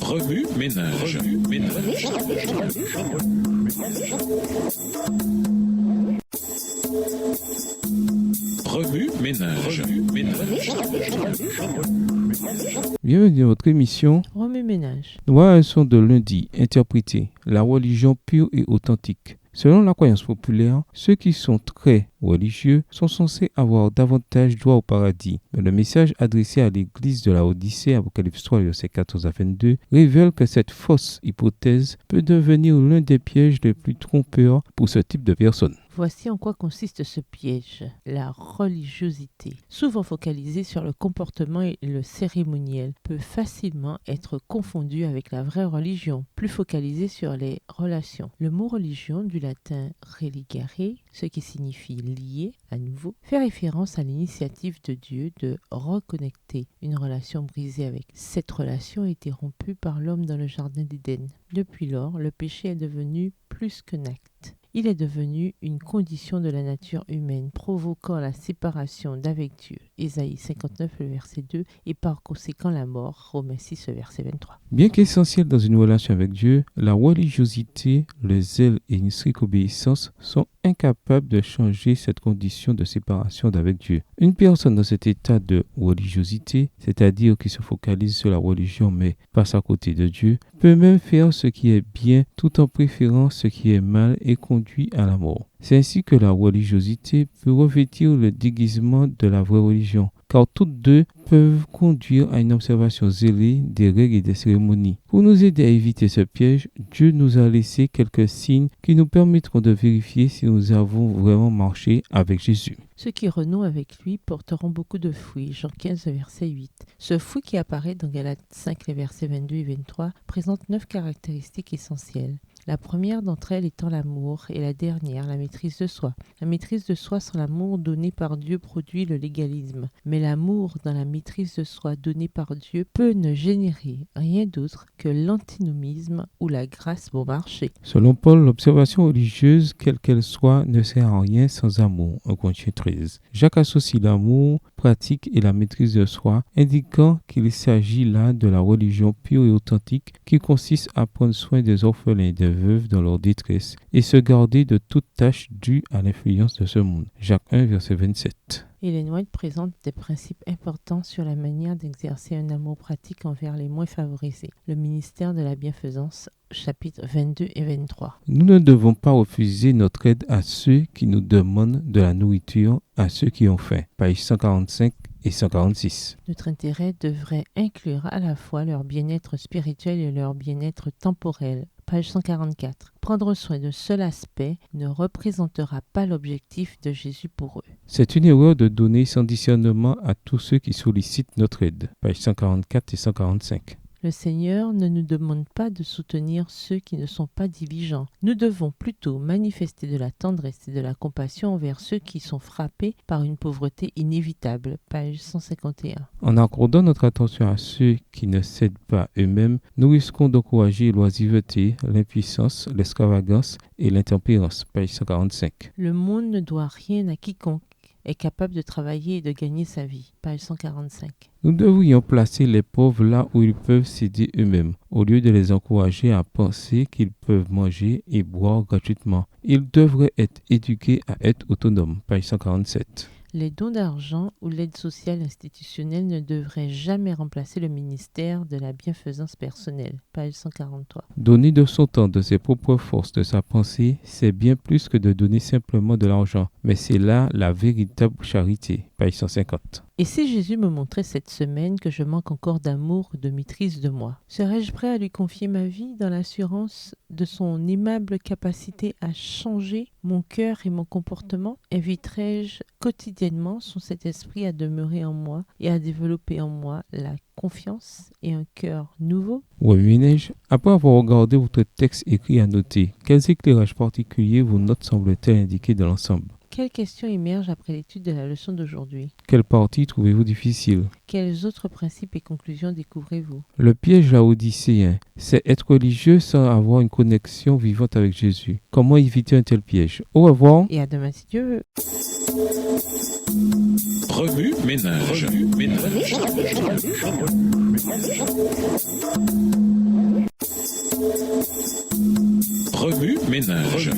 Remue ménage. Remue ménage. Bienvenue à votre émission Remue ménage. Nous voilà leçon de lundi, interpréter la religion pure et authentique. Selon la croyance populaire, ceux qui sont très religieux sont censés avoir davantage droit au paradis. Mais le message adressé à l'église de la Odyssée, Apocalypse 3, versets 14 à 22, révèle que cette fausse hypothèse peut devenir l'un des pièges les plus trompeurs pour ce type de personnes. Voici en quoi consiste ce piège, la religiosité. Souvent focalisée sur le comportement et le cérémoniel, peut facilement être confondue avec la vraie religion, plus focalisée sur les relations. Le mot religion, du latin religare, ce qui signifie lier, à nouveau, fait référence à l'initiative de Dieu de reconnecter une relation brisée avec. Cette relation a été rompue par l'homme dans le jardin d'Éden. Depuis lors, le péché est devenu plus qu'un acte. Il est devenu une condition de la nature humaine, provoquant la séparation d'avec Dieu. Ésaïe 59, le verset 2, et par conséquent la mort. Romains 6, le verset 23. Bien qu'essentielle dans une relation avec Dieu, la religiosité, le zèle et une stricte obéissance sont incapables de changer cette condition de séparation d'avec Dieu. Une personne dans cet état de religiosité, c'est-à-dire qui se focalise sur la religion mais passe à côté de Dieu, peut même faire ce qui est bien tout en préférant ce qui est mal et conduit à la mort. C'est ainsi que la religiosité peut revêtir le déguisement de la vraie religion, car toutes deux peuvent conduire à une observation zélée des règles et des cérémonies. Pour nous aider à éviter ce piège, Dieu nous a laissé quelques signes qui nous permettront de vérifier si nous avons vraiment marché avec Jésus. Ceux qui renouent avec lui porteront beaucoup de fruits. Jean 15, verset 8. Ce fruit qui apparaît dans Galates 5, les versets 22 et 23, présente 9 caractéristiques essentielles. La première d'entre elles étant l'amour et la dernière, la maîtrise de soi. La maîtrise de soi sans l'amour donné par Dieu produit le légalisme. Mais l'amour dans la maîtrise de soi donnée par Dieu peut ne générer rien d'autre que l'antinomisme ou la grâce bon marché. Selon Paul, l'observation religieuse, quelle qu'elle soit, ne sert à rien sans amour. 1 Corinthiens 13. Jacques associe l'amour pratique et la maîtrise de soi, indiquant qu'il s'agit là de la religion pure et authentique qui consiste à prendre soin des orphelins et des veuves dans leur détresse et se garder de toute tâche due à l'influence de ce monde. Jacques 1, verset 27. Ellen White présente des principes importants sur la manière d'exercer un amour pratique envers les moins favorisés. Le ministère de la bienfaisance, chapitres 22 et 23. Nous ne devons pas refuser notre aide à ceux qui nous demandent de la nourriture, à ceux qui ont faim. Pages 145 et 146. Notre intérêt devrait inclure à la fois leur bien-être spirituel et leur bien-être temporel. Page 144. Prendre soin de seul aspect ne représentera pas l'objectif de Jésus pour eux. C'est une erreur de donner sans discernement à tous ceux qui sollicitent notre aide. Page 144 et 145. Le Seigneur ne nous demande pas de soutenir ceux qui ne sont pas diligents. Nous devons plutôt manifester de la tendresse et de la compassion envers ceux qui sont frappés par une pauvreté inévitable. Page 151. En accordant notre attention à ceux qui ne cèdent pas eux-mêmes, nous risquons d'encourager l'oisiveté, l'impuissance, l'extravagance et l'intempérance. Page 145. Le monde ne doit rien à quiconque est capable de travailler et de gagner sa vie. Page 145. Nous devrions placer les pauvres là où ils peuvent s'aider eux-mêmes, au lieu de les encourager à penser qu'ils peuvent manger et boire gratuitement. Ils devraient être éduqués à être autonomes. Page 147. Les dons d'argent ou l'aide sociale institutionnelle ne devraient jamais remplacer le ministère de la bienfaisance personnelle. Page 143. Donner de son temps, de ses propres forces, de sa pensée, c'est bien plus que de donner simplement de l'argent. Mais c'est là la véritable charité. Page 150. Et si Jésus me montrait cette semaine que je manque encore d'amour ou de maîtrise de moi, serais-je prêt à lui confier ma vie dans l'assurance de son aimable capacité à changer mon cœur et mon comportement? Inviterais-je quotidiennement son Saint-Esprit à demeurer en moi et à développer en moi la confiance et un cœur nouveau? Oui, ménage. Après avoir regardé votre texte écrit à noter, quels éclairages particuliers vos notes semblent-elles indiquer dans l'ensemble? Quelles questions émergent après l'étude de la leçon d'aujourd'hui? Quelle partie trouvez-vous difficile? Quels autres principes et conclusions découvrez-vous? Le piège laodicéen, c'est être religieux sans avoir une connexion vivante avec Jésus. Comment éviter un tel piège? Au revoir. Et à demain si Dieu veut. Remue ménage. Remue-ménage.